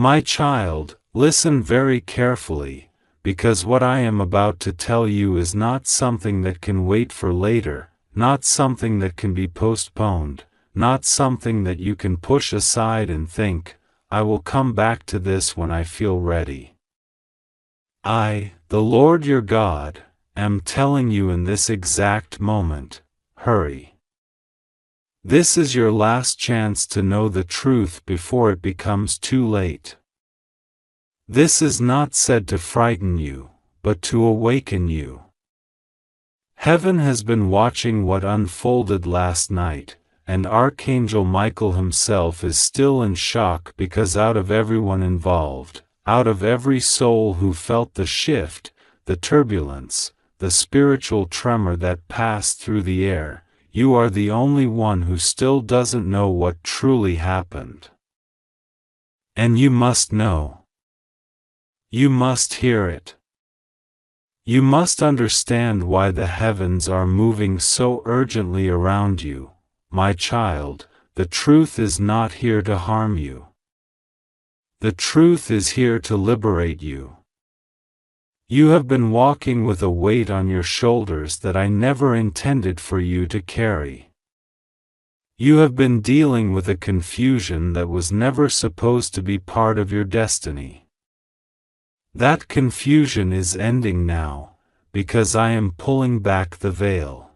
My child, listen very carefully, because what I am about to tell you is not something that can wait for later, not something that can be postponed, not something that you can push aside and think, I will come back to this when I feel ready. I, the Lord your God, am telling you in this exact moment, hurry. This is your last chance to know the truth before it becomes too late. This is not said to frighten you, but to awaken you. Heaven has been watching what unfolded last night, and Archangel Michael himself is still in shock because out of everyone involved, out of every soul who felt the shift, the turbulence, the spiritual tremor that passed through the air, you are the only one who still doesn't know what truly happened. And you must know. You must hear it. You must understand why the heavens are moving so urgently around you, my child. The truth is not here to harm you. The truth is here to liberate you. You have been walking with a weight on your shoulders that I never intended for you to carry. You have been dealing with a confusion that was never supposed to be part of your destiny. That confusion is ending now, because I am pulling back the veil.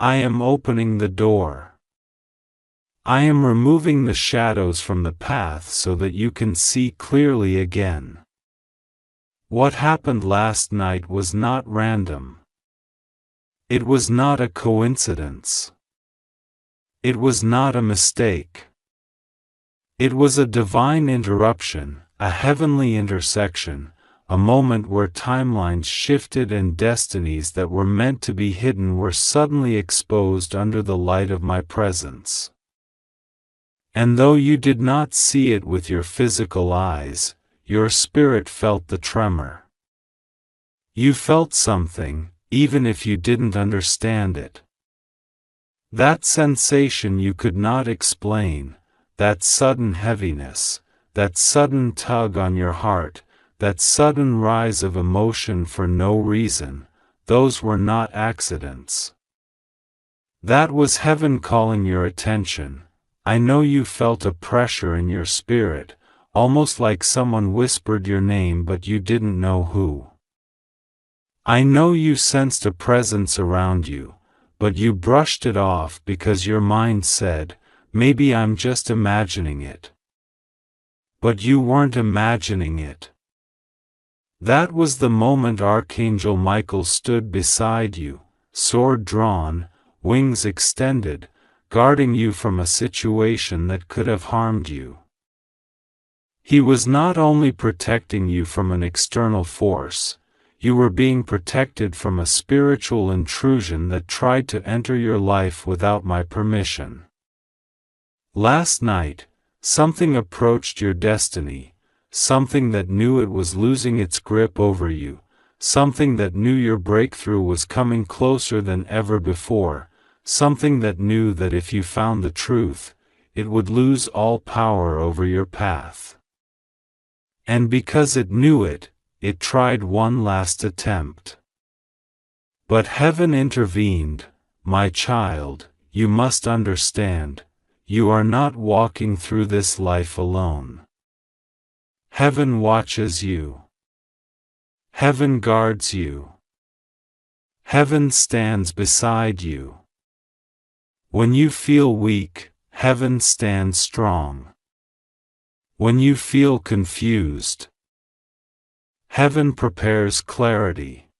I am opening the door. I am removing the shadows from the path so that you can see clearly again. What happened last night was not random. It was not a coincidence. It was not a mistake. It was a divine interruption, a heavenly intersection, a moment where timelines shifted and destinies that were meant to be hidden were suddenly exposed under the light of my presence. And though you did not see it with your physical eyes, your spirit felt the tremor. You felt something, even if you didn't understand it. That sensation you could not explain, that sudden heaviness, that sudden tug on your heart, that sudden rise of emotion for no reason, those were not accidents. That was heaven calling your attention. I know you felt a pressure in your spirit, almost like someone whispered your name but you didn't know who. I know you sensed a presence around you, but you brushed it off because your mind said, maybe I'm just imagining it. But you weren't imagining it. That was the moment Archangel Michael stood beside you, sword drawn, wings extended, guarding you from a situation that could have harmed you. He was not only protecting you from an external force, you were being protected from a spiritual intrusion that tried to enter your life without my permission. Last night, something approached your destiny, something that knew it was losing its grip over you, something that knew your breakthrough was coming closer than ever before, something that knew that if you found the truth, it would lose all power over your path. And because it knew it, it tried one last attempt. But heaven intervened. My child, you must understand, you are not walking through this life alone. Heaven watches you. Heaven guards you. Heaven stands beside you. When you feel weak, heaven stands strong. When you feel confused, heaven prepares clarity.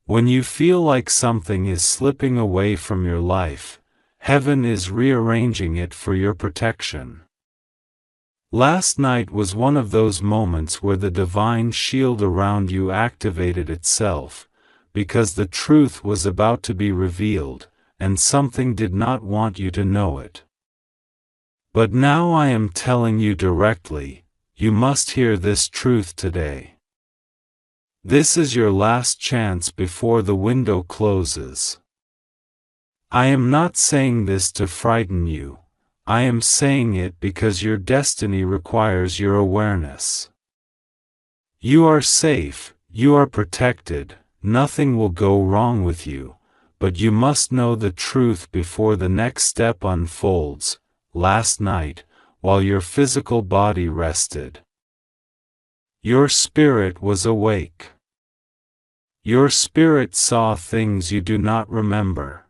When you feel like something is slipping away from your life, heaven is rearranging it for your protection. Last night was one of those moments where the divine shield around you activated itself, because the truth was about to be revealed, and something did not want you to know it. But now I am telling you directly, you must hear this truth today. This is your last chance before the window closes. I am not saying this to frighten you, I am saying it because your destiny requires your awareness. You are safe, you are protected, nothing will go wrong with you, but you must know the truth before the next step unfolds. Last night, while your physical body rested, your spirit was awake. Your spirit saw things you do not remember.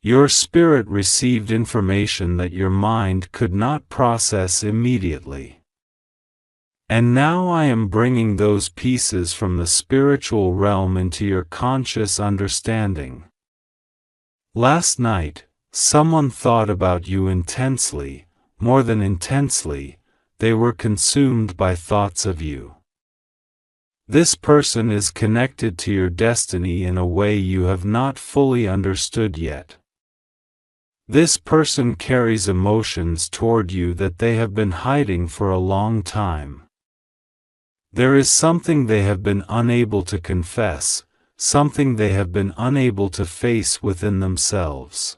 Your spirit received information that your mind could not process immediately. And now I am bringing those pieces from the spiritual realm into your conscious understanding. Last night, someone thought about you intensely, more than intensely, they were consumed by thoughts of you. This person is connected to your destiny in a way you have not fully understood yet. This person carries emotions toward you that they have been hiding for a long time. There is something they have been unable to confess, something they have been unable to face within themselves.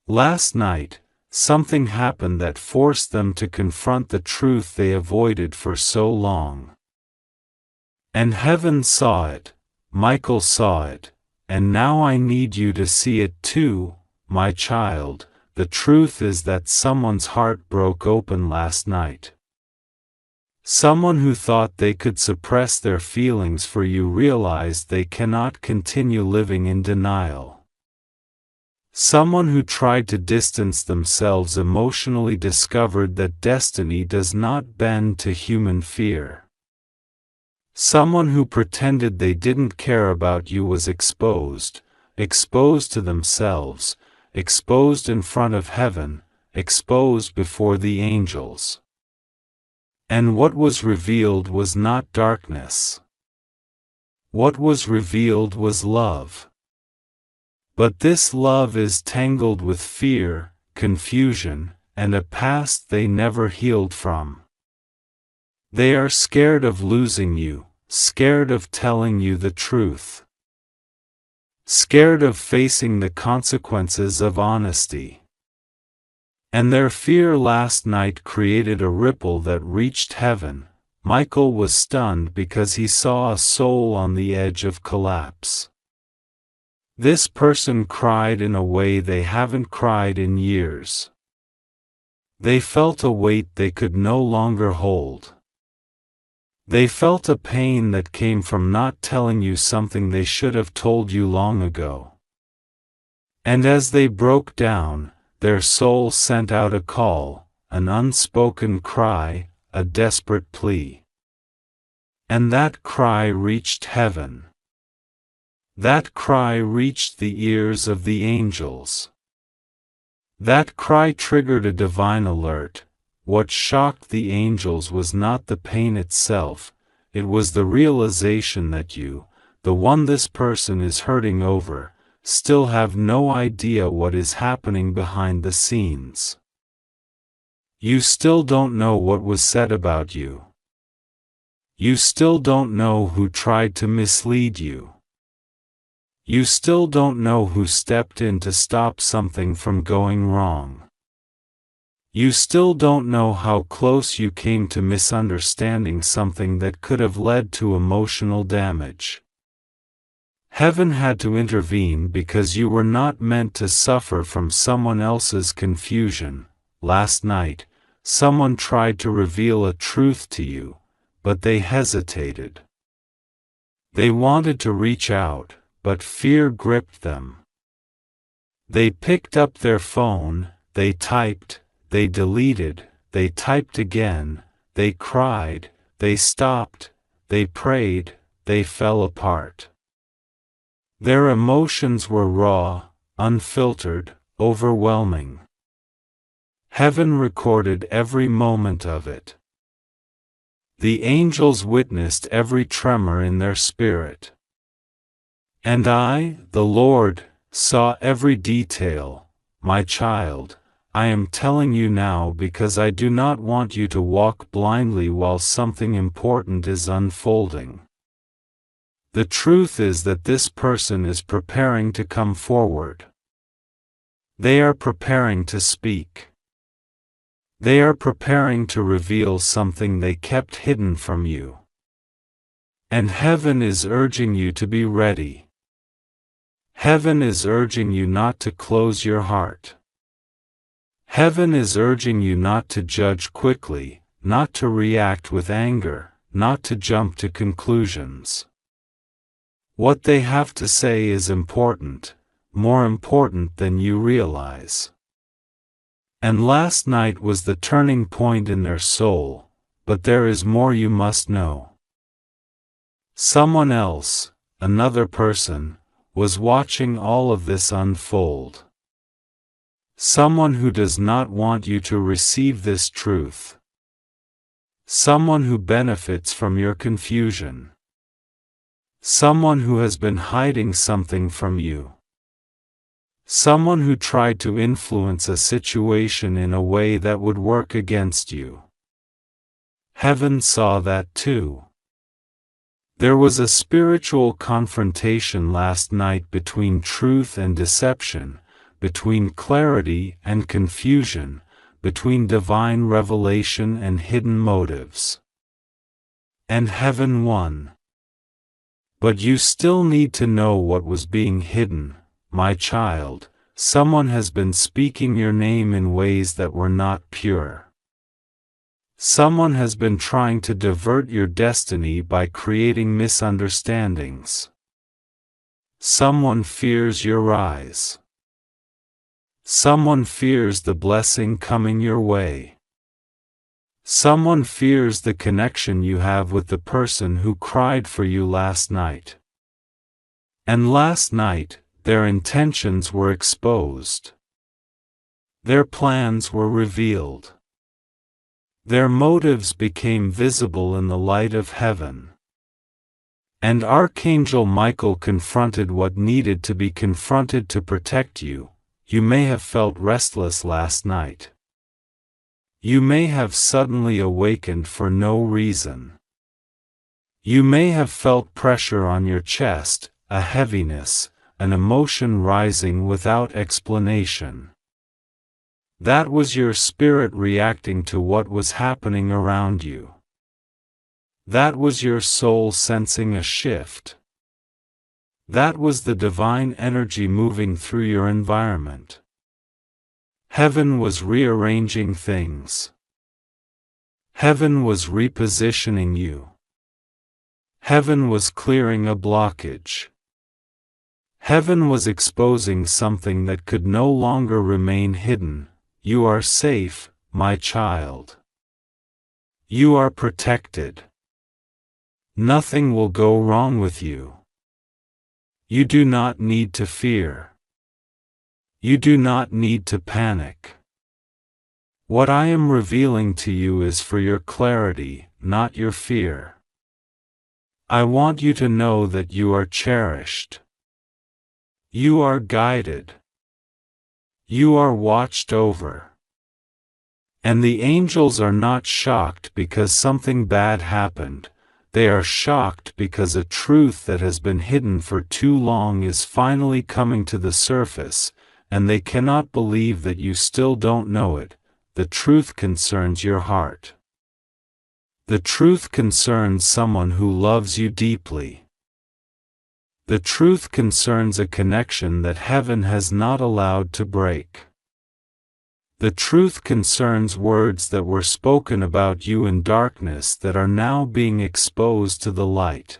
Last night, something happened that forced them to confront the truth they avoided for so long. And heaven saw it, Michael saw it, and now I need you to see it too, my child. The truth is that someone's heart broke open last night. Someone who thought they could suppress their feelings for you realized they cannot continue living in denial. Someone who tried to distance themselves emotionally discovered that destiny does not bend to human fear. Someone who pretended they didn't care about you was exposed to themselves, exposed in front of heaven, exposed before the angels. And what was revealed was not darkness. What was revealed was love. But this love is tangled with fear, confusion, and a past they never healed from. They are scared of losing you, scared of telling you the truth, scared of facing the consequences of honesty. And their fear last night created a ripple that reached heaven. Michael was stunned because he saw a soul on the edge of collapse. This person cried in a way they haven't cried in years. They felt a weight they could no longer hold. They felt a pain that came from not telling you something they should have told you long ago. And as they broke down, their soul sent out a call, an unspoken cry, a desperate plea. And that cry reached heaven. That cry reached the ears of the angels. That cry triggered a divine alert. What shocked the angels was not the pain itself, it was the realization that you, the one this person is hurting over, still have no idea what is happening behind the scenes. You still don't know what was said about you. You still don't know who tried to mislead you. You still don't know who stepped in to stop something from going wrong. You still don't know how close you came to misunderstanding something that could have led to emotional damage. Heaven had to intervene because you were not meant to suffer from someone else's confusion. Last night, someone tried to reveal a truth to you, but they hesitated. They wanted to reach out, but fear gripped them. They picked up their phone, they typed, they deleted, they typed again, they cried, they stopped, they prayed, they fell apart. Their emotions were raw, unfiltered, overwhelming. Heaven recorded every moment of it. The angels witnessed every tremor in their spirit. And I, the Lord, saw every detail. My child, I am telling you now because I do not want you to walk blindly while something important is unfolding. The truth is that this person is preparing to come forward. They are preparing to speak. They are preparing to reveal something they kept hidden from you. And heaven is urging you to be ready. Heaven is urging you not to close your heart. Heaven is urging you not to judge quickly, not to react with anger, not to jump to conclusions. What they have to say is important, more important than you realize. And last night was the turning point in their soul, but there is more you must know. Someone else, another person, was watching all of this unfold. Someone who does not want you to receive this truth. Someone who benefits from your confusion. Someone who has been hiding something from you. Someone who tried to influence a situation in a way that would work against you. Heaven saw that too. There was a spiritual confrontation last night between truth and deception, between clarity and confusion, between divine revelation and hidden motives. And heaven won. But you still need to know what was being hidden, my child. Someone has been speaking your name in ways that were not pure. Someone has been trying to divert your destiny by creating misunderstandings. Someone fears your rise. Someone fears the blessing coming your way. Someone fears the connection you have with the person who cried for you last night. And last night, their intentions were exposed. Their plans were revealed. Their motives became visible in the light of heaven. And Archangel Michael confronted what needed to be confronted to protect you. You may have felt restless last night. You may have suddenly awakened for no reason. You may have felt pressure on your chest, a heaviness, an emotion rising without explanation. That was your spirit reacting to what was happening around you. That was your soul sensing a shift. That was the divine energy moving through your environment. Heaven was rearranging things. Heaven was repositioning you. Heaven was clearing a blockage. Heaven was exposing something that could no longer remain hidden. You are safe, my child. You are protected. Nothing will go wrong with you. You do not need to fear. You do not need to panic. What I am revealing to you is for your clarity, not your fear. I want you to know that you are cherished. You are guided. You are watched over. And the angels are not shocked because something bad happened. They are shocked because a truth that has been hidden for too long is finally coming to the surface, and they cannot believe that you still don't know it. The truth concerns your heart. The truth concerns someone who loves you deeply. The truth concerns a connection that heaven has not allowed to break. The truth concerns words that were spoken about you in darkness that are now being exposed to the light.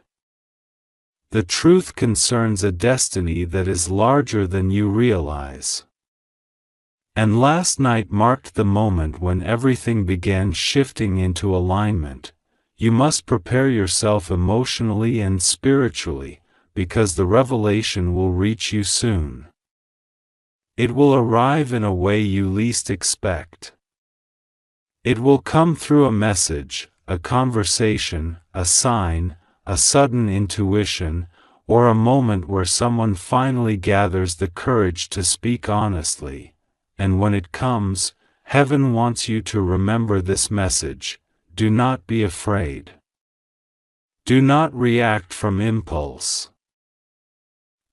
The truth concerns a destiny that is larger than you realize. And last night marked the moment when everything began shifting into alignment. You must prepare yourself emotionally and spiritually, because the revelation will reach you soon. It will arrive in a way you least expect. It will come through a message, a conversation, a sign, a sudden intuition, or a moment where someone finally gathers the courage to speak honestly. And when it comes, heaven wants you to remember this message: do not be afraid. Do not react from impulse.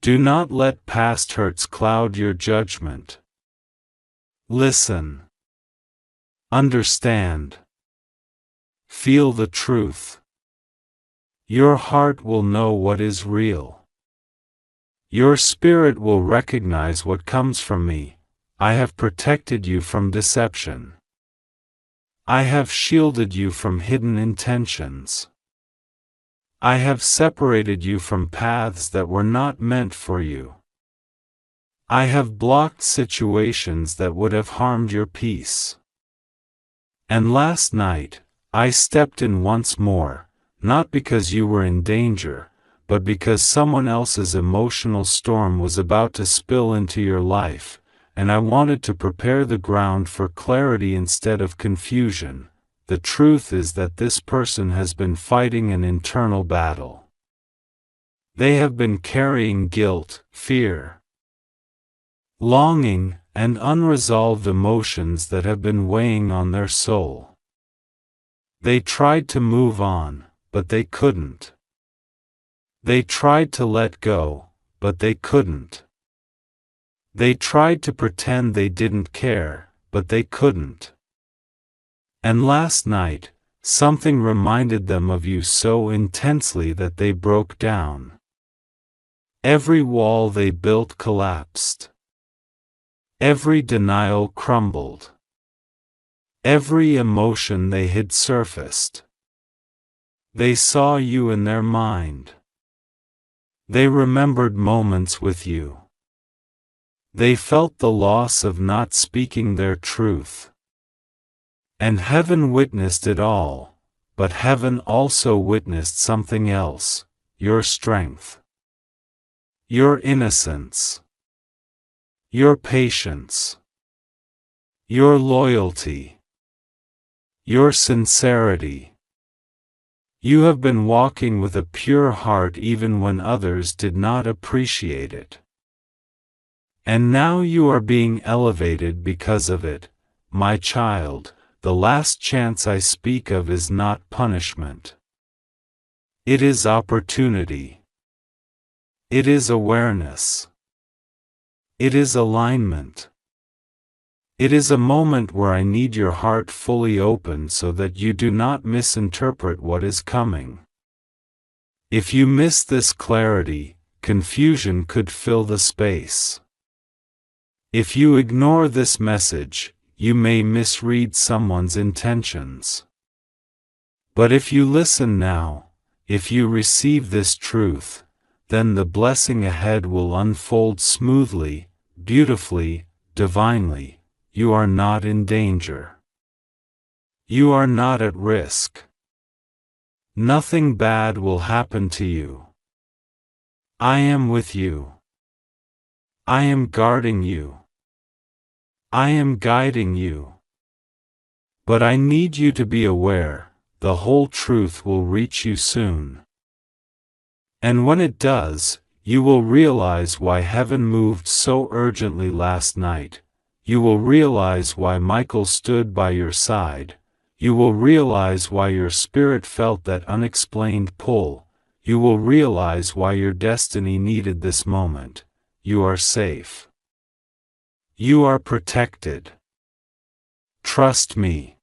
Do not let past hurts cloud your judgment. Listen. Understand. Feel the truth. Your heart will know what is real. Your spirit will recognize what comes from me. I have protected you from deception. I have shielded you from hidden intentions. I have separated you from paths that were not meant for you. I have blocked situations that would have harmed your peace. And last night, I stepped in once more, not because you were in danger, but because someone else's emotional storm was about to spill into your life, and I wanted to prepare the ground for clarity instead of confusion. The truth is that this person has been fighting an internal battle. They have been carrying guilt, fear, longing, and unresolved emotions that have been weighing on their soul. They tried to move on, but they couldn't. They tried to let go, but they couldn't. They tried to pretend they didn't care, but they couldn't. And last night, something reminded them of you so intensely that they broke down. Every wall they built collapsed. Every denial crumbled. Every emotion they hid surfaced. They saw you in their mind. They remembered moments with you. They felt the loss of not speaking their truth. And heaven witnessed it all, but heaven also witnessed something else: your strength, your innocence, your patience, your loyalty, your sincerity. You have been walking with a pure heart even when others did not appreciate it. And now you are being elevated because of it, my child. The last chance I speak of is not punishment. It is opportunity. It is awareness. It is alignment. It is a moment where I need your heart fully open so that you do not misinterpret what is coming. If you miss this clarity, confusion could fill the space. If you ignore this message, you may misread someone's intentions. But if you listen now, if you receive this truth, then the blessing ahead will unfold smoothly, beautifully, divinely. You are not in danger. You are not at risk. Nothing bad will happen to you. I am with you. I am guarding you. I am guiding you. But I need you to be aware, the whole truth will reach you soon. And when it does, you will realize why heaven moved so urgently last night. You will realize why Michael stood by your side. You will realize why your spirit felt that unexplained pull. You will realize why your destiny needed this moment. You are safe. You are protected. Trust me.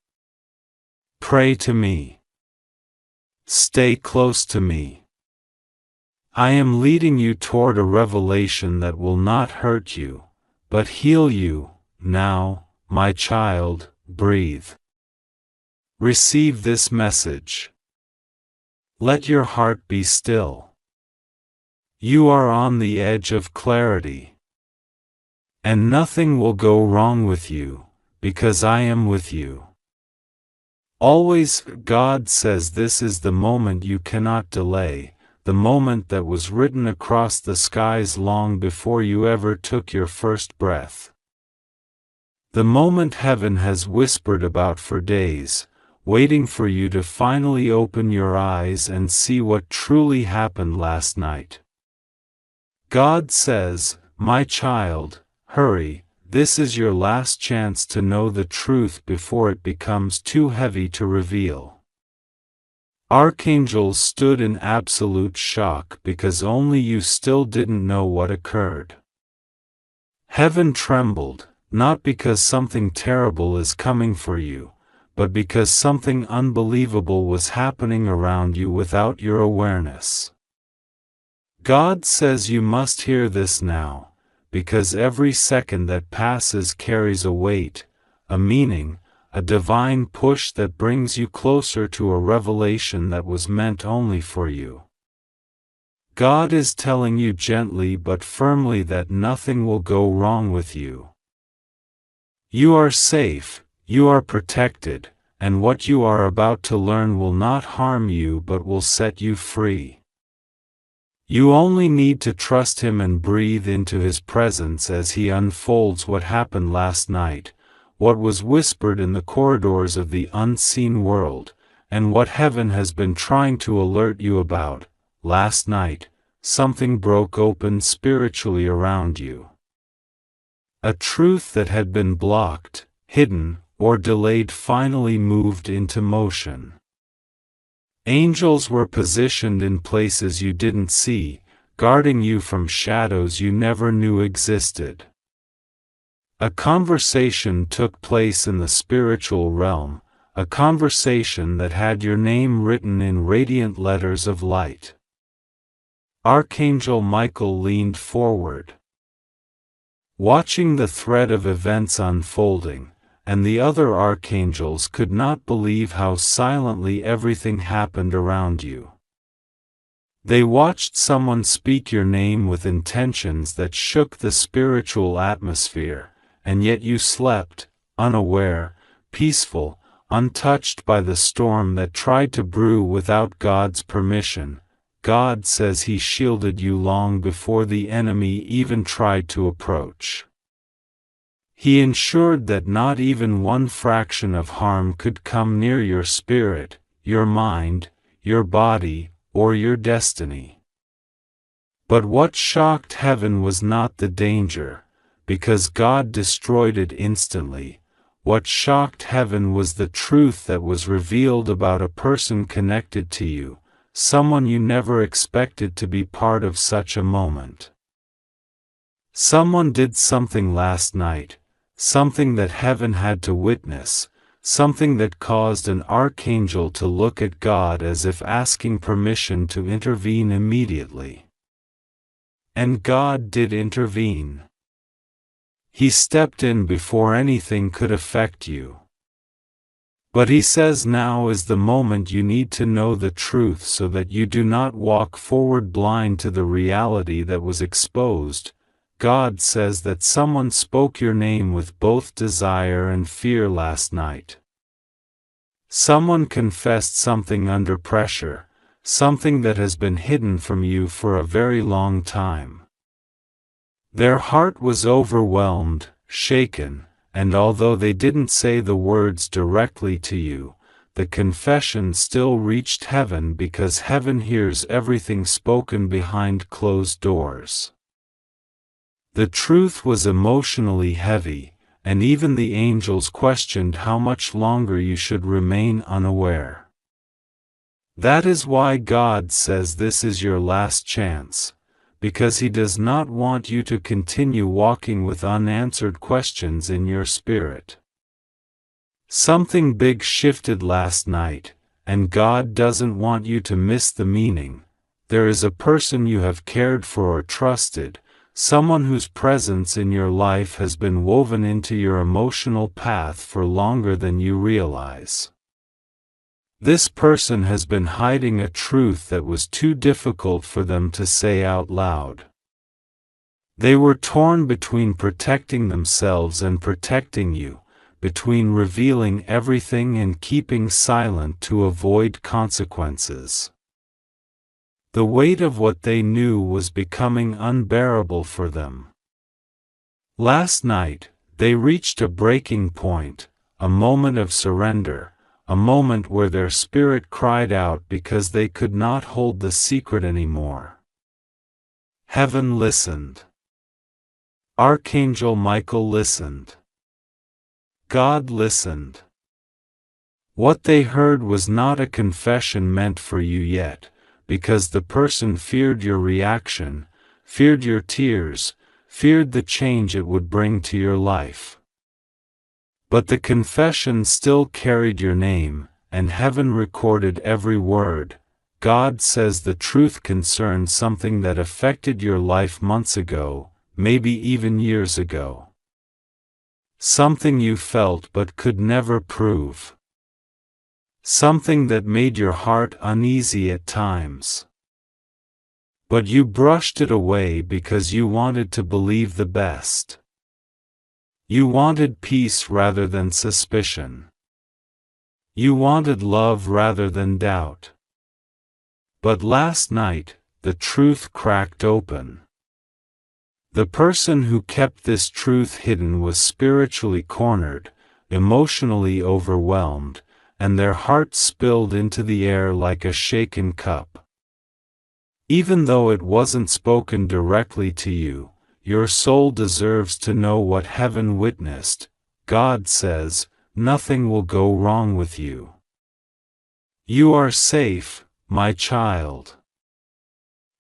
Pray to me. Stay close to me. I am leading you toward a revelation that will not hurt you, but heal you. Now, my child, breathe. Receive this message. Let your heart be still. You are on the edge of clarity. And nothing will go wrong with you, because I am with you. Always, God says this is the moment you cannot delay, the moment that was written across the skies long before you ever took your first breath. The moment heaven has whispered about for days, waiting for you to finally open your eyes and see what truly happened last night. God says, my child, hurry, this is your last chance to know the truth before it becomes too heavy to reveal. Archangels stood in absolute shock because only you still didn't know what occurred. Heaven trembled, not because something terrible is coming for you, but because something unbelievable was happening around you without your awareness. God says you must hear this now, because every second that passes carries a weight, a meaning, a divine push that brings you closer to a revelation that was meant only for you. God is telling you gently but firmly that nothing will go wrong with you. You are safe, you are protected, and what you are about to learn will not harm you but will set you free. You only need to trust Him and breathe into His presence as He unfolds what happened last night, what was whispered in the corridors of the unseen world, and what heaven has been trying to alert you about. Last night, something broke open spiritually around you. A truth that had been blocked, hidden, or delayed finally moved into motion. Angels were positioned in places you didn't see, guarding you from shadows you never knew existed. A conversation took place in the spiritual realm, a conversation that had your name written in radiant letters of light. Archangel Michael leaned forward, watching the thread of events unfolding, and the other archangels could not believe how silently everything happened around you. They watched someone speak your name with intentions that shook the spiritual atmosphere, and yet you slept, unaware, peaceful, untouched by the storm that tried to brew without God's permission. God says He shielded you long before the enemy even tried to approach. He ensured that not even one fraction of harm could come near your spirit, your mind, your body, or your destiny. But what shocked heaven was not the danger, because God destroyed it instantly. What shocked heaven was the truth that was revealed about a person connected to you, someone you never expected to be part of such a moment. Someone did something last night, something that heaven had to witness, something that caused an archangel to look at God as if asking permission to intervene immediately. And God did intervene. He stepped in before anything could affect you. But He says now is the moment you need to know the truth so that you do not walk forward blind to the reality that was exposed. God says that someone spoke your name with both desire and fear last night. Someone confessed something under pressure, something that has been hidden from you for a very long time. Their heart was overwhelmed, shaken, and although they didn't say the words directly to you, the confession still reached heaven because heaven hears everything spoken behind closed doors. The truth was emotionally heavy, and even the angels questioned how much longer you should remain unaware. That is why God says this is your last chance, because He does not want you to continue walking with unanswered questions in your spirit. Something big shifted last night, and God doesn't want you to miss the meaning. There is a person you have cared for or trusted, someone whose presence in your life has been woven into your emotional path for longer than you realize. This person has been hiding a truth that was too difficult for them to say out loud. They were torn between protecting themselves and protecting you, between revealing everything and keeping silent to avoid consequences. The weight of what they knew was becoming unbearable for them. Last night, they reached a breaking point, a moment of surrender, a moment where their spirit cried out because they could not hold the secret anymore. Heaven listened. Archangel Michael listened. God listened. What they heard was not a confession meant for you yet, because the person feared your reaction, feared your tears, feared the change it would bring to your life. But the confession still carried your name, and heaven recorded every word. God says the truth concerns something that affected your life months ago, maybe even years ago. Something you felt but could never prove. Something that made your heart uneasy at times. But you brushed it away because you wanted to believe the best. You wanted peace rather than suspicion. You wanted love rather than doubt. But last night, the truth cracked open. The person who kept this truth hidden was spiritually cornered, emotionally overwhelmed, and their hearts spilled into the air like a shaken cup. Even though it wasn't spoken directly to you, your soul deserves to know what heaven witnessed. God says, nothing will go wrong with you. You are safe, my child.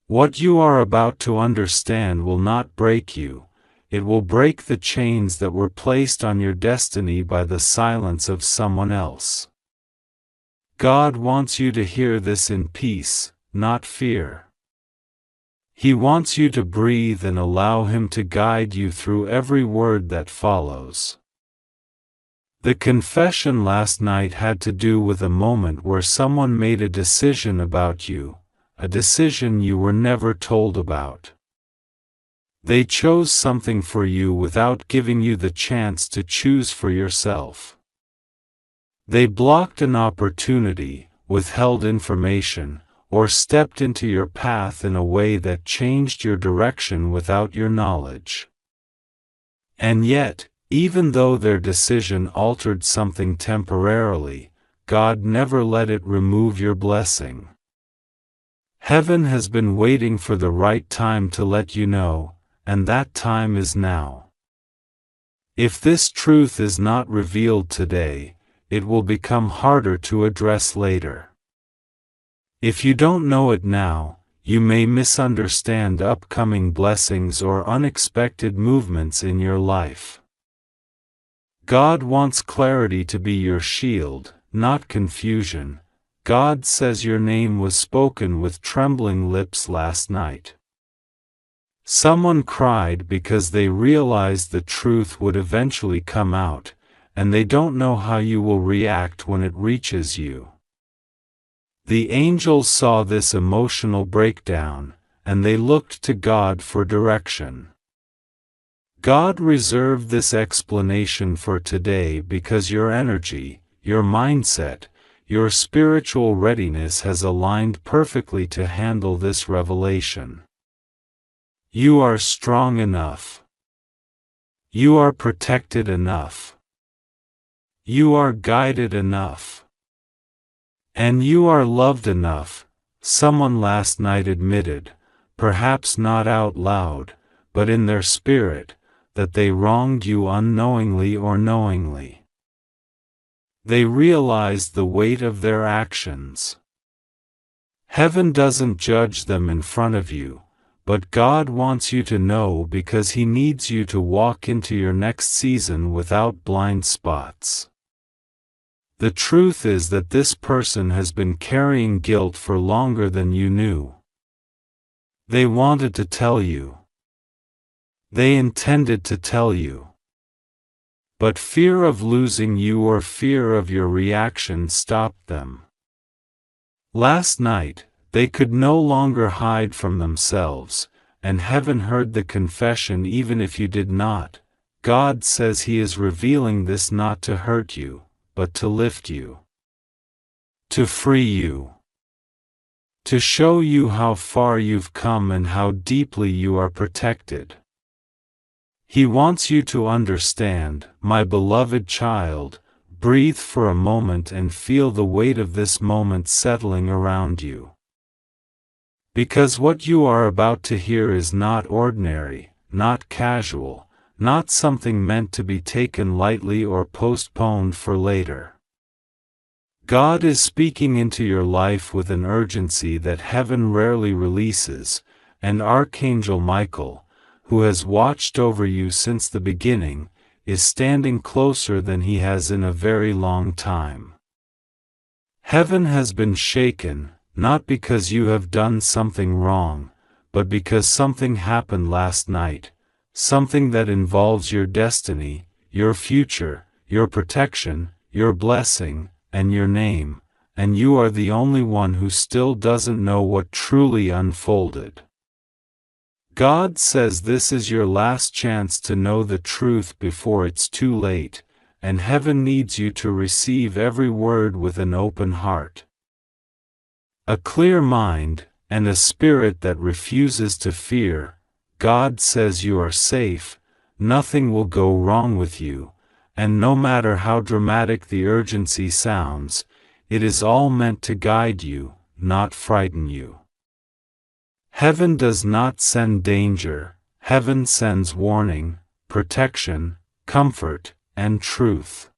What you are about to understand will not break you. It will break the chains that were placed on your destiny by the silence of someone else. God wants you to hear this in peace, not fear. He wants you to breathe and allow Him to guide you through every word that follows. The confession last night had to do with a moment where someone made a decision about you, a decision you were never told about. They chose something for you without giving you the chance to choose for yourself. They blocked an opportunity, withheld information, or stepped into your path in a way that changed your direction without your knowledge. And yet, even though their decision altered something temporarily, God never let it remove your blessing. Heaven has been waiting for the right time to let you know, and that time is now. If this truth is not revealed today, it will become harder to address later. If you don't know it now, you may misunderstand upcoming blessings or unexpected movements in your life. God wants clarity to be your shield, not confusion. God says your name was spoken with trembling lips last night. Someone cried because they realized the truth would eventually come out, and they don't know how you will react when it reaches you. The angels saw this emotional breakdown, and they looked to God for direction. God reserved this explanation for today because your energy, your mindset, your spiritual readiness has aligned perfectly to handle this revelation. You are strong enough. You are protected enough. You are guided enough. And you are loved enough, someone last night admitted, perhaps not out loud, but in their spirit, that they wronged you unknowingly or knowingly. They realized the weight of their actions. Heaven doesn't judge them in front of you, but God wants you to know because He needs you to walk into your next season without blind spots. The truth is that this person has been carrying guilt for longer than you knew. They wanted to tell you. They intended to tell you. But fear of losing you or fear of your reaction stopped them. Last night, they could no longer hide from themselves, and heaven heard the confession even if you did not. God says He is revealing this not to hurt you, but to lift you. To free you. To show you how far you've come and how deeply you are protected. He wants you to understand, my beloved child, breathe for a moment and feel the weight of this moment settling around you. Because what you are about to hear is not ordinary, not casual, not something meant to be taken lightly or postponed for later. God is speaking into your life with an urgency that heaven rarely releases, and Archangel Michael, who has watched over you since the beginning, is standing closer than he has in a very long time. Heaven has been shaken, not because you have done something wrong, but because something happened last night, something that involves your destiny, your future, your protection, your blessing, and your name, and you are the only one who still doesn't know what truly unfolded. God says this is your last chance to know the truth before it's too late, and heaven needs you to receive every word with an open heart. A clear mind, and a spirit that refuses to fear. God says you are safe, nothing will go wrong with you, and no matter how dramatic the urgency sounds, it is all meant to guide you, not frighten you. Heaven does not send danger, heaven sends warning, protection, comfort, and truth.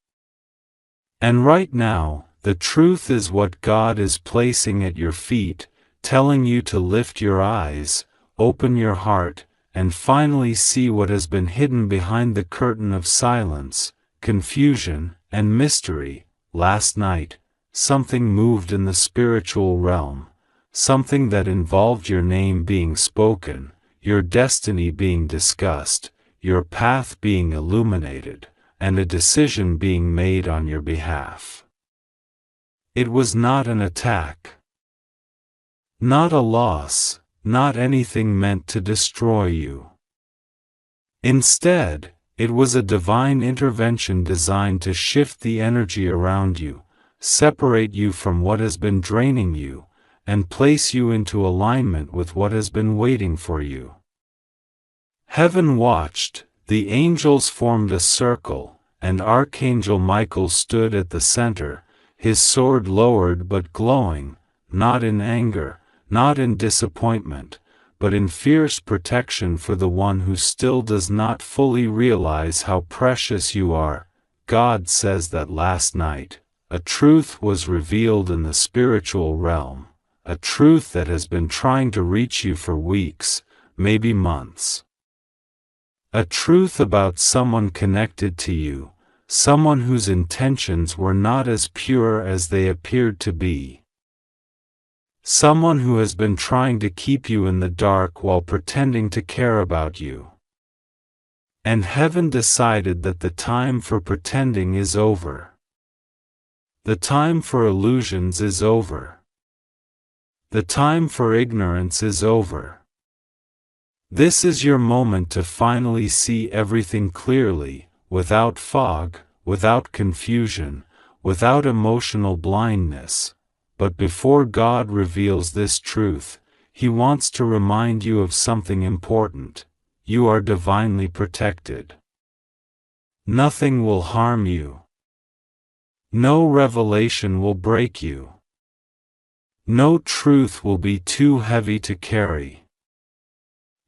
And right now, the truth is what God is placing at your feet, telling you to lift your eyes, open your heart, and finally see what has been hidden behind the curtain of silence, confusion, and mystery. Last night, something moved in the spiritual realm, something that involved your name being spoken, your destiny being discussed, your path being illuminated, and a decision being made on your behalf. It was not an attack, not a loss, not anything meant to destroy you. Instead, it was a divine intervention designed to shift the energy around you, separate you from what has been draining you, and place you into alignment with what has been waiting for you. Heaven watched, the angels formed a circle, and Archangel Michael stood at the center, his sword lowered but glowing, not in anger, not in disappointment, but in fierce protection for the one who still does not fully realize how precious you are. God says that last night, a truth was revealed in the spiritual realm, a truth that has been trying to reach you for weeks, maybe months. A truth about someone connected to you, someone whose intentions were not as pure as they appeared to be. Someone who has been trying to keep you in the dark while pretending to care about you. And heaven decided that the time for pretending is over. The time for illusions is over. The time for ignorance is over. This is your moment to finally see everything clearly, without fog, without confusion, without emotional blindness. But before God reveals this truth, He wants to remind you of something important. You are divinely protected. Nothing will harm you. No revelation will break you. No truth will be too heavy to carry.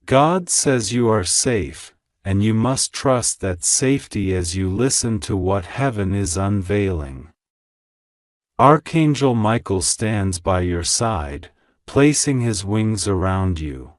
God says you are safe, and you must trust that safety as you listen to what heaven is unveiling. Archangel Michael stands by your side, placing his wings around you,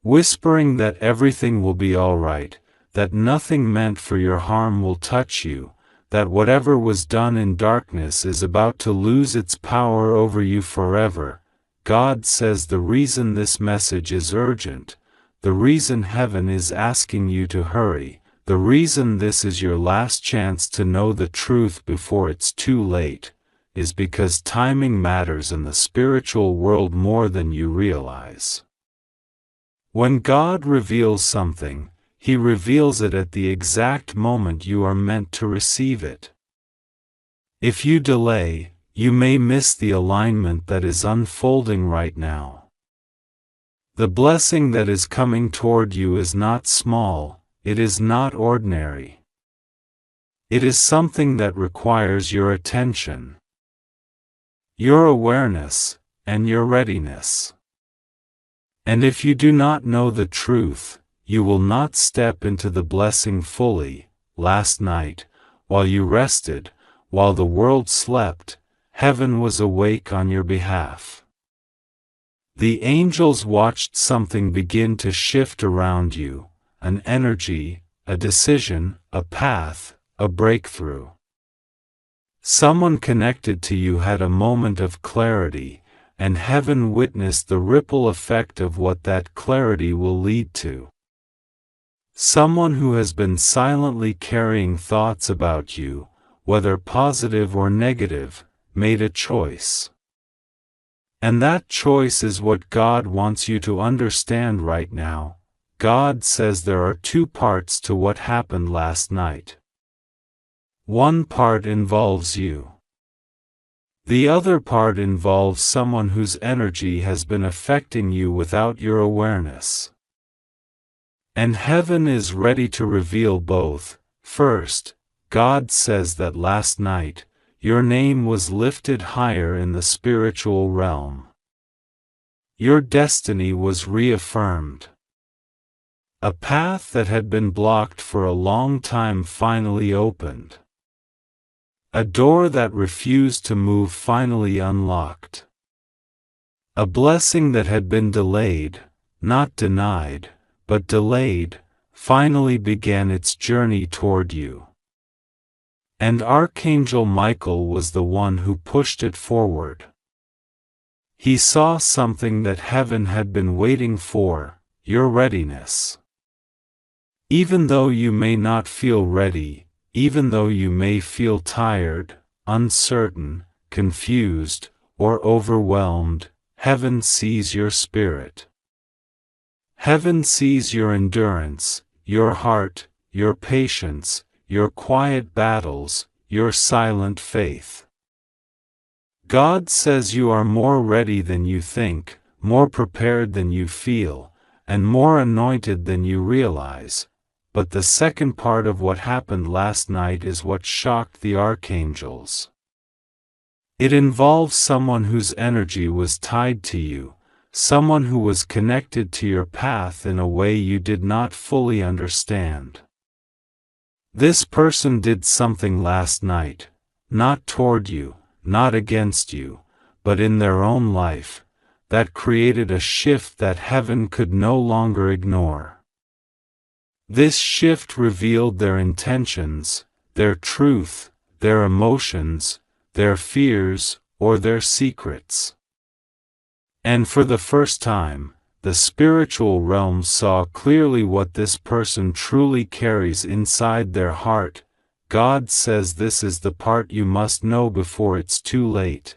whispering that everything will be all right, that nothing meant for your harm will touch you, that whatever was done in darkness is about to lose its power over you forever. God says the reason this message is urgent, the reason heaven is asking you to hurry, the reason this is your last chance to know the truth before it's too late, is because timing matters in the spiritual world more than you realize. When God reveals something, He reveals it at the exact moment you are meant to receive it. If you delay, you may miss the alignment that is unfolding right now. The blessing that is coming toward you is not small, it is not ordinary. It is something that requires your attention, your awareness, and your readiness. And if you do not know the truth, you will not step into the blessing fully. Last night, while you rested, while the world slept, heaven was awake on your behalf. The angels watched something begin to shift around you, an energy, a decision, a path, a breakthrough. Someone connected to you had a moment of clarity, and heaven witnessed the ripple effect of what that clarity will lead to. Someone who has been silently carrying thoughts about you, whether positive or negative, made a choice. And that choice is what God wants you to understand right now. God says there are two parts to what happened last night. One part involves you. The other part involves someone whose energy has been affecting you without your awareness. And heaven is ready to reveal both. First, God says that last night, your name was lifted higher in the spiritual realm. Your destiny was reaffirmed. A path that had been blocked for a long time finally opened. A door that refused to move finally unlocked. A blessing that had been delayed, not denied, but delayed, finally began its journey toward you. And Archangel Michael was the one who pushed it forward. He saw something that heaven had been waiting for, your readiness. Even though you may not feel ready, even though you may feel tired, uncertain, confused, or overwhelmed, heaven sees your spirit. Heaven sees your endurance, your heart, your patience, your quiet battles, your silent faith. God says you are more ready than you think, more prepared than you feel, and more anointed than you realize. But the second part of what happened last night is what shocked the archangels. It involves someone whose energy was tied to you, someone who was connected to your path in a way you did not fully understand. This person did something last night, not toward you, not against you, but in their own life, that created a shift that heaven could no longer ignore. This shift revealed their intentions, their truth, their emotions, their fears, or their secrets. And for the first time, the spiritual realm saw clearly what this person truly carries inside their heart. God says this is the part you must know before it's too late.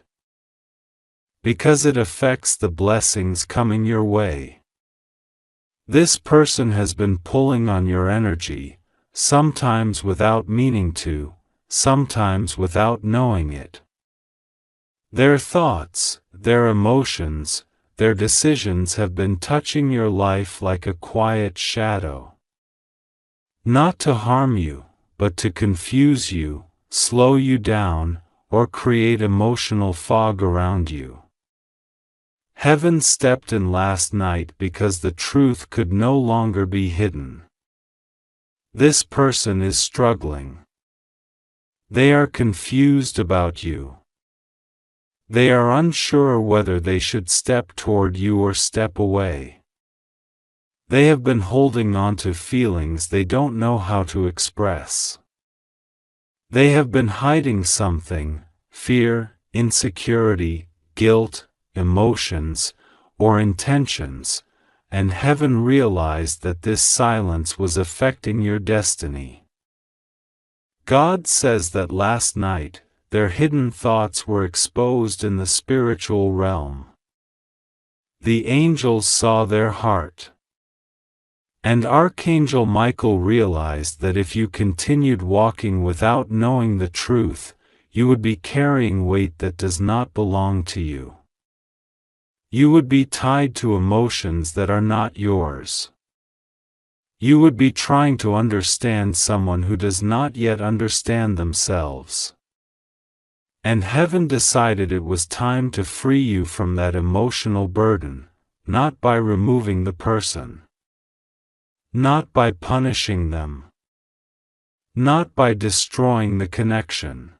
Because it affects the blessings coming your way. This person has been pulling on your energy, sometimes without meaning to, sometimes without knowing it. Their thoughts, their emotions, their decisions have been touching your life like a quiet shadow. Not to harm you, but to confuse you, slow you down, or create emotional fog around you. Heaven stepped in last night because the truth could no longer be hidden. This person is struggling. They are confused about you. They are unsure whether they should step toward you or step away. They have been holding on to feelings they don't know how to express. They have been hiding something, fear, insecurity, guilt, emotions, or intentions, and heaven realized that this silence was affecting your destiny. God says that last night, their hidden thoughts were exposed in the spiritual realm. The angels saw their heart. And Archangel Michael realized that if you continued walking without knowing the truth, you would be carrying weight that does not belong to you. You would be tied to emotions that are not yours. You would be trying to understand someone who does not yet understand themselves. And heaven decided it was time to free you from that emotional burden, not by removing the person. Not by punishing them. Not by destroying the connection.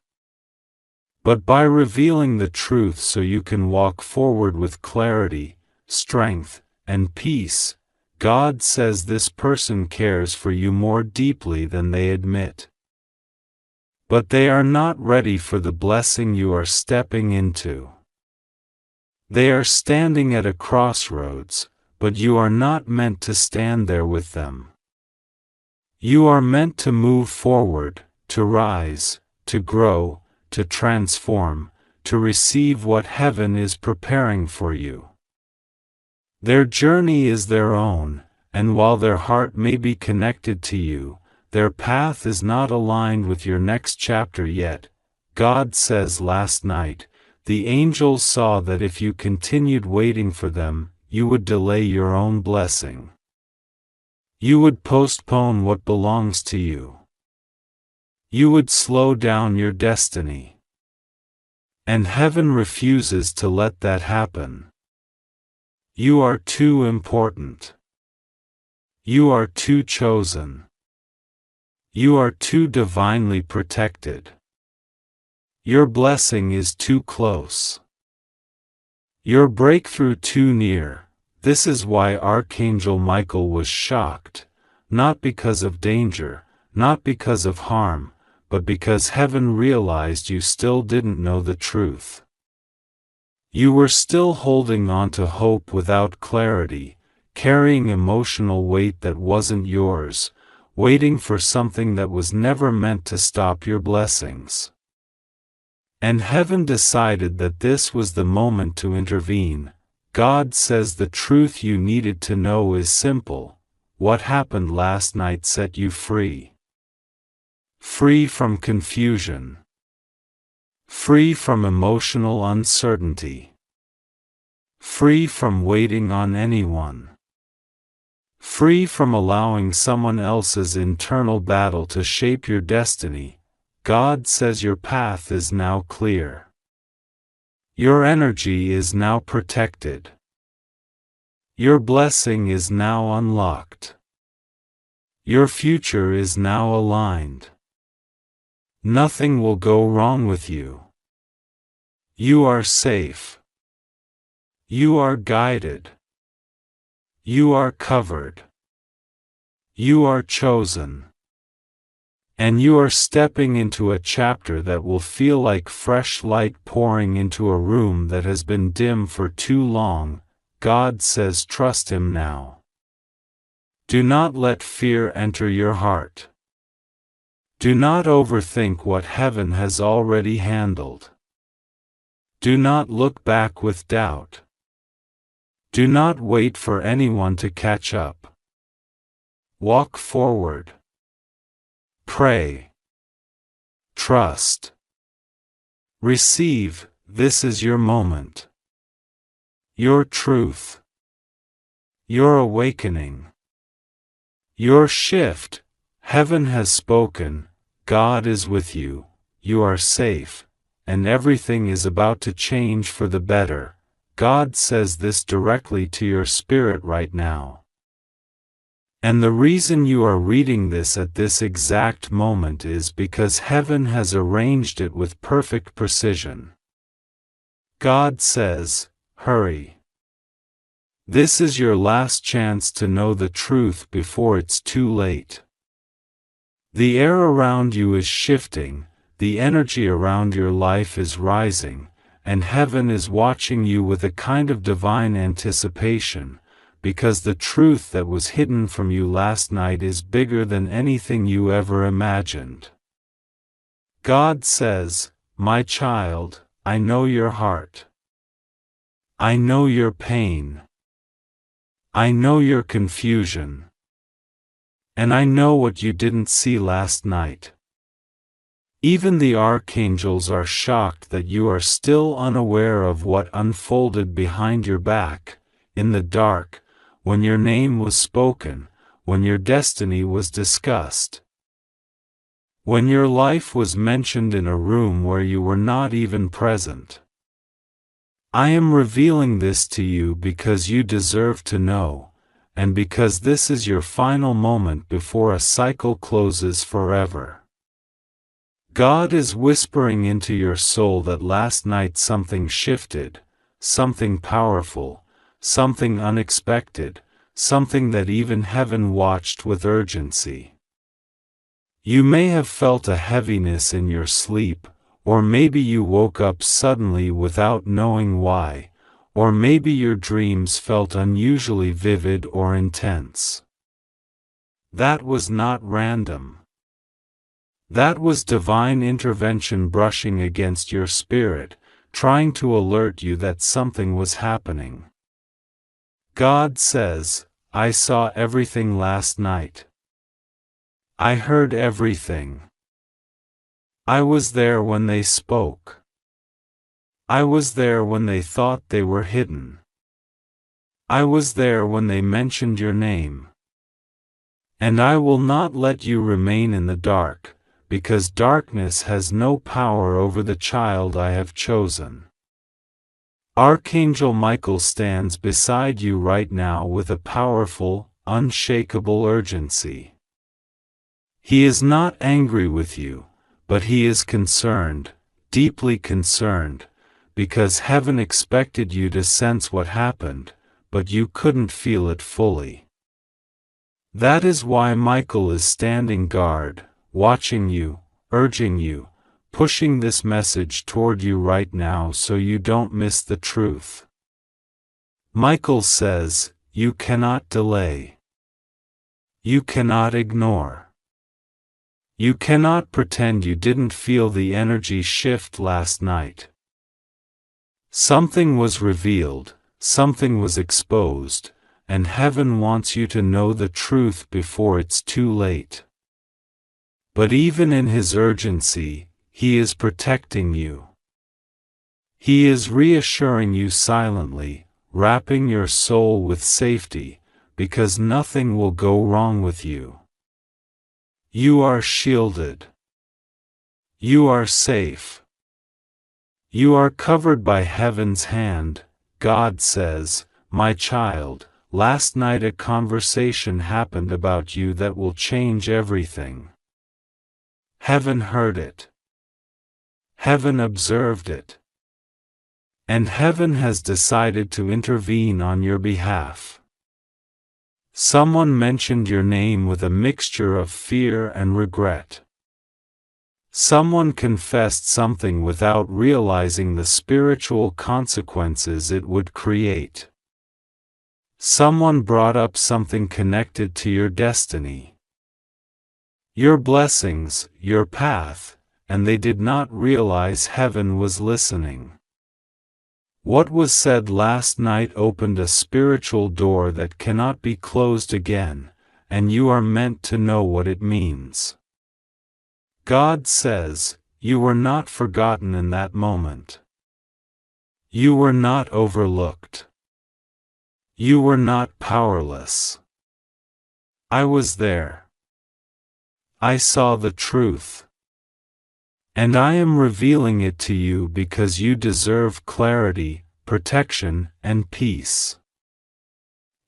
But by revealing the truth so you can walk forward with clarity, strength, and peace. God says this person cares for you more deeply than they admit. But they are not ready for the blessing you are stepping into. They are standing at a crossroads, but you are not meant to stand there with them. You are meant to move forward, to rise, to grow, to transform, to receive what heaven is preparing for you. Their journey is their own, and while their heart may be connected to you, their path is not aligned with your next chapter yet. God says last night, the angels saw that if you continued waiting for them, you would delay your own blessing. You would postpone what belongs to you. You would slow down your destiny. And heaven refuses to let that happen. You are too important. You are too chosen. You are too divinely protected. Your blessing is too close. Your breakthrough too near. This is why Archangel Michael was shocked, not because of danger, not because of harm, but because heaven realized you still didn't know the truth. You were still holding on to hope without clarity, carrying emotional weight that wasn't yours, waiting for something that was never meant to stop your blessings. And heaven decided that this was the moment to intervene. God says the truth you needed to know is simple. What happened last night set you free. Free from confusion. Free from emotional uncertainty. Free from waiting on anyone. Free from allowing someone else's internal battle to shape your destiny. God says your path is now clear. Your energy is now protected. Your blessing is now unlocked. Your future is now aligned. Nothing will go wrong with you. You are safe. You are guided. You are covered. You are chosen. And you are stepping into a chapter that will feel like fresh light pouring into a room that has been dim for too long. God says trust Him now. Do not let fear enter your heart. Do not overthink what heaven has already handled. Do not look back with doubt. Do not wait for anyone to catch up. Walk forward. Pray. Trust. Receive. This is your moment. Your truth. Your awakening. Your shift. Heaven has spoken. God is with you. You are safe. And everything is about to change for the better. God says this directly to your spirit right now. And the reason you are reading this at this exact moment is because heaven has arranged it with perfect precision. God says, hurry. This is your last chance to know the truth before it's too late. The air around you is shifting, the energy around your life is rising, and heaven is watching you with a kind of divine anticipation, because the truth that was hidden from you last night is bigger than anything you ever imagined. God says, my child, I know your heart. I know your pain. I know your confusion. And I know what you didn't see last night. Even the archangels are shocked that you are still unaware of what unfolded behind your back, in the dark, when your name was spoken, when your destiny was discussed. When your life was mentioned in a room where you were not even present. I am revealing this to you because you deserve to know, and because this is your final moment before a cycle closes forever. God is whispering into your soul that last night something shifted, something powerful, something unexpected, something that even heaven watched with urgency. You may have felt a heaviness in your sleep, or maybe you woke up suddenly without knowing why, or maybe your dreams felt unusually vivid or intense. That was not random. That was divine intervention brushing against your spirit, trying to alert you that something was happening. God says, "I saw everything last night. I heard everything. I was there when they spoke. I was there when they thought they were hidden. I was there when they mentioned your name. And I will not let you remain in the dark, because darkness has no power over the child I have chosen." Archangel Michael stands beside you right now with a powerful, unshakable urgency. He is not angry with you, but he is concerned, deeply concerned, because heaven expected you to sense what happened, but you couldn't feel it fully. That is why Michael is standing guard, watching you, urging you, pushing this message toward you right now so you don't miss the truth. Michael says, you cannot delay. You cannot ignore. You cannot pretend you didn't feel the energy shift last night. Something was revealed, something was exposed, and heaven wants you to know the truth before it's too late. But even in his urgency, he is protecting you. He is reassuring you silently, wrapping your soul with safety, because nothing will go wrong with you. You are shielded. You are safe. You are covered by heaven's hand. God says, "My child, last night a conversation happened about you that will change everything." Heaven heard it. Heaven observed it. And heaven has decided to intervene on your behalf. Someone mentioned your name with a mixture of fear and regret. Someone confessed something without realizing the spiritual consequences it would create. Someone brought up something connected to your destiny, your blessings, your path, and they did not realize heaven was listening. What was said last night opened a spiritual door that cannot be closed again, and you are meant to know what it means. God says, you were not forgotten in that moment. You were not overlooked. You were not powerless. I was there. I saw the truth. And I am revealing it to you because you deserve clarity, protection, and peace.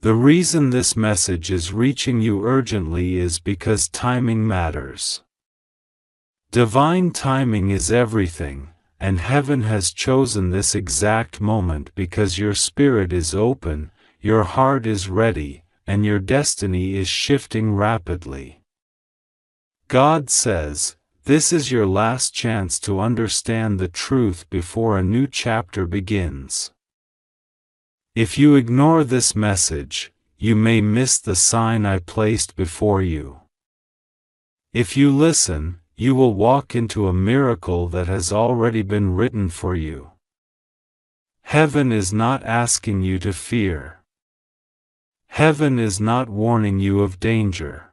The reason this message is reaching you urgently is because timing matters. Divine timing is everything, and heaven has chosen this exact moment because your spirit is open, your heart is ready, and your destiny is shifting rapidly. God says, this is your last chance to understand the truth before a new chapter begins. If you ignore this message, you may miss the sign I placed before you. If you listen, you will walk into a miracle that has already been written for you. Heaven is not asking you to fear. Heaven is not warning you of danger.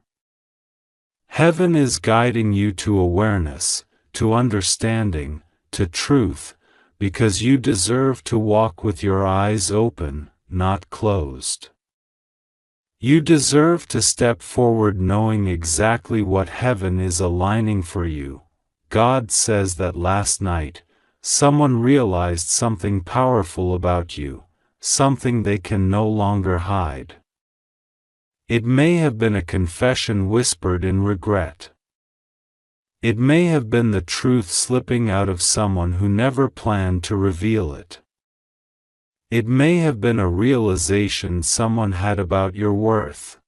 Heaven is guiding you to awareness, to understanding, to truth, because you deserve to walk with your eyes open, not closed. You deserve to step forward knowing exactly what heaven is aligning for you. God says that last night, someone realized something powerful about you, something they can no longer hide. It may have been a confession whispered in regret. It may have been the truth slipping out of someone who never planned to reveal it. It may have been a realization someone had about your worth,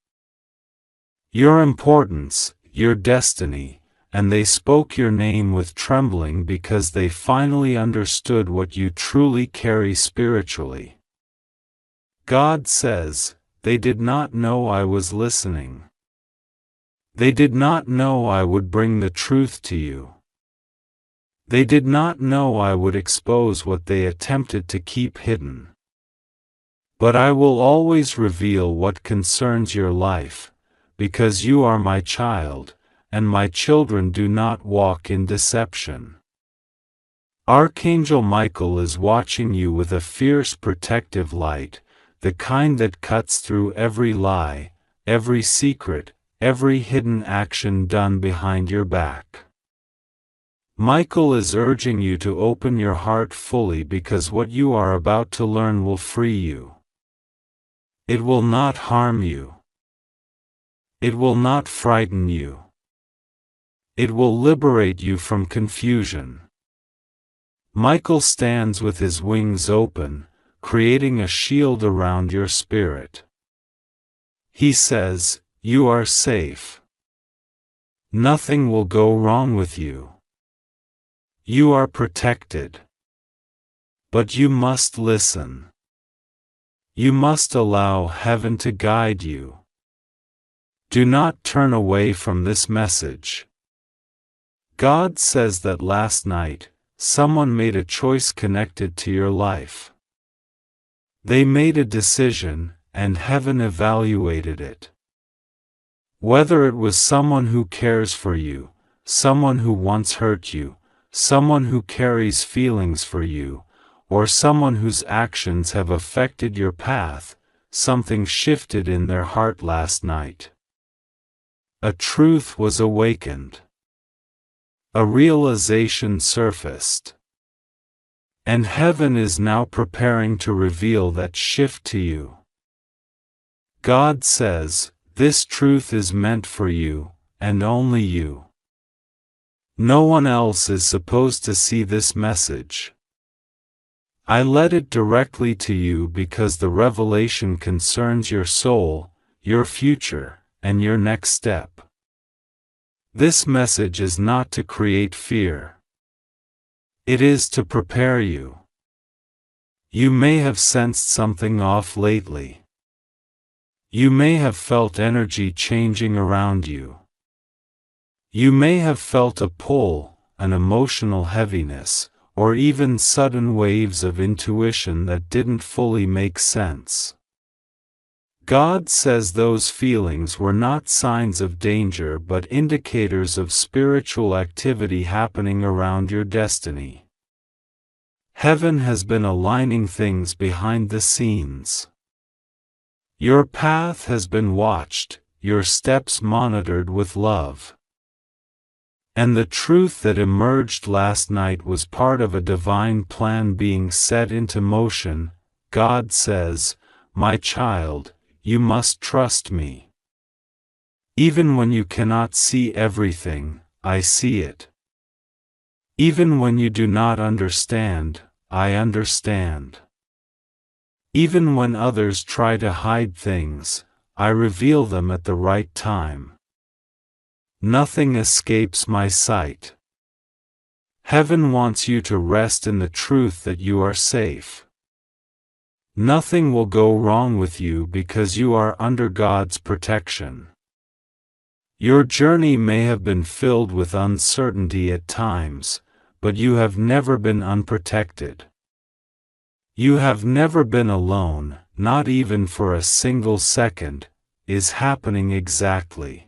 your importance, your destiny, and they spoke your name with trembling because they finally understood what you truly carry spiritually. God says, "They did not know I was listening. They did not know I would bring the truth to you. They did not know I would expose what they attempted to keep hidden. But I will always reveal what concerns your life, because you are my child, and my children do not walk in deception." Archangel Michael is watching you with a fierce protective light, the kind that cuts through every lie, every secret, every hidden action done behind your back. Michael is urging you to open your heart fully because what you are about to learn will free you. It will not harm you. It will not frighten you. It will liberate you from confusion. Michael stands with his wings open, creating a shield around your spirit. He says, "You are safe. Nothing will go wrong with you. You are protected. But you must listen. You must allow heaven to guide you. Do not turn away from this message." God says that last night, someone made a choice connected to your life. They made a decision, and heaven evaluated it. Whether it was someone who cares for you, someone who once hurt you, someone who carries feelings for you, or someone whose actions have affected your path, something shifted in their heart last night. A truth was awakened. A realization surfaced. And heaven is now preparing to reveal that shift to you. God says, "This truth is meant for you, and only you. No one else is supposed to see this message. I led it directly to you because the revelation concerns your soul, your future, and your next step. This message is not to create fear. It is to prepare you. You may have sensed something off lately. You may have felt energy changing around you. You may have felt a pull, an emotional heaviness, or even sudden waves of intuition that didn't fully make sense. God says those feelings were not signs of danger but indicators of spiritual activity happening around your destiny. Heaven has been aligning things behind the scenes. Your path has been watched, your steps monitored with love. And the truth that emerged last night was part of a divine plan being set into motion. God says, "My child, you must trust me. Even when you cannot see everything, I see it. Even when you do not understand, I understand. Even when others try to hide things, I reveal them at the right time. Nothing escapes my sight." Heaven wants you to rest in the truth that you are safe. Nothing will go wrong with you because you are under God's protection. Your journey may have been filled with uncertainty at times, but you have never been unprotected. You have never been alone, not even for a single second, is happening exactly